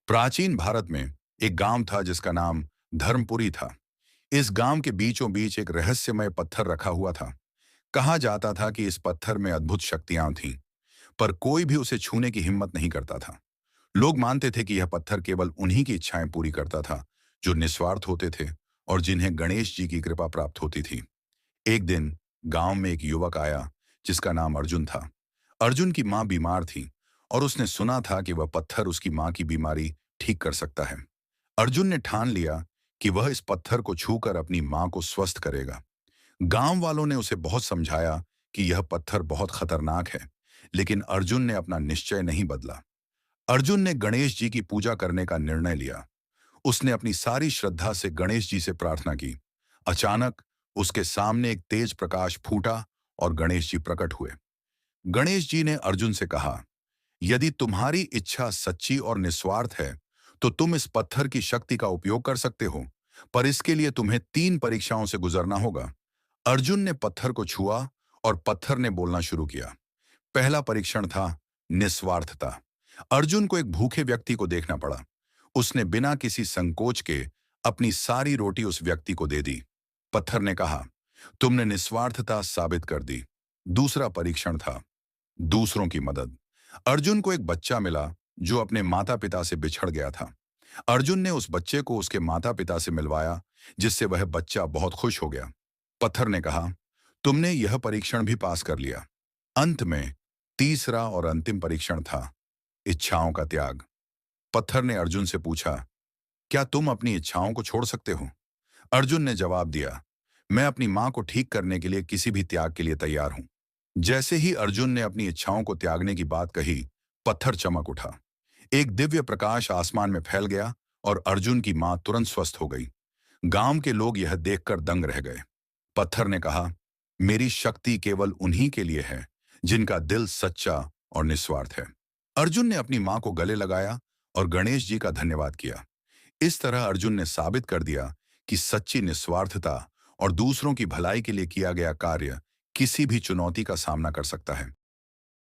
प्राचीन भारत में एक गांव था जिसका नाम धर्मपुरी था। इस गांव के बीचों बीच एक रहस्यमय पत्थर रखा हुआ था। कहा जाता था कि इस पत्थर में अद्भुत शक्तियां थीं, पर कोई भी उसे छूने की हिम्मत नहीं करता था। लोग मानते थे कि यह पत्थर केवल उन्हीं की इच्छाएं पूरी करता था जो निस्वार्थ होते थे और जिन्हें गणेश जी की कृपा प्राप्त होती थी। एक दिन गांव में एक युवक आया जिसका नाम अर्जुन था। अर्जुन की मां बीमार थी और उसने सुना था कि वह पत्थर उसकी मां की बीमारी ठीक कर सकता है। अर्जुन ने ठान लिया कि वह इस पत्थर को छूकर अपनी मां को स्वस्थ करेगा। गांव वालों ने उसे बहुत समझाया कि यह पत्थर बहुत खतरनाक है, लेकिन अर्जुन ने अपना निश्चय नहीं बदला। अर्जुन ने गणेश जी की पूजा करने का निर्णय लिया। उसने अपनी सारी श्रद्धा से गणेश जी से प्रार्थना की। अचानक उसके सामने एक तेज प्रकाश फूटा और गणेश जी प्रकट हुए। गणेश जी ने अर्जुन से कहा, यदि तुम्हारी इच्छा सच्ची और निस्वार्थ है तो तुम इस पत्थर की शक्ति का उपयोग कर सकते हो, पर इसके लिए तुम्हें 3 परीक्षाओं से गुजरना होगा। अर्जुन ने पत्थर को छुआ और पत्थर ने बोलना शुरू किया। पहला परीक्षण था निस्वार्थता। अर्जुन को एक भूखे व्यक्ति को देखना पड़ा। उसने बिना किसी संकोच के अपनी सारी रोटी उस व्यक्ति को दे दी। पत्थर ने कहा, तुमने निस्वार्थता साबित कर दी। दूसरा परीक्षण था दूसरों की मदद। अर्जुन को एक बच्चा मिला जो अपने माता पिता से बिछड़ गया था। अर्जुन ने उस बच्चे को उसके माता पिता से मिलवाया, जिससे वह बच्चा बहुत खुश हो गया। पत्थर ने कहा, तुमने यह परीक्षण भी पास कर लिया। अंत में तीसरा और अंतिम परीक्षण था इच्छाओं का त्याग। पत्थर ने अर्जुन से पूछा, क्या तुम अपनी इच्छाओं को छोड़ सकते हो? अर्जुन ने जवाब दिया, मैं अपनी मां को ठीक करने के लिए किसी भी त्याग के लिए तैयार हूं। जैसे ही अर्जुन ने अपनी इच्छाओं को त्यागने की बात कही, पत्थर चमक उठा। एक दिव्य प्रकाश आसमान में फैल गया और अर्जुन की मां तुरंत स्वस्थ हो गई। गांव के लोग यह देखकर दंग रह गए। पत्थर ने कहा, मेरी शक्ति केवल उन्हीं के लिए है जिनका दिल सच्चा और निस्वार्थ है। अर्जुन ने अपनी मां को गले लगाया और गणेश जी का धन्यवाद किया। इस तरह अर्जुन ने साबित कर दिया कि सच्ची निस्वार्थता और दूसरों की भलाई के लिए किया गया कार्य किसी भी चुनौती का सामना कर सकता है।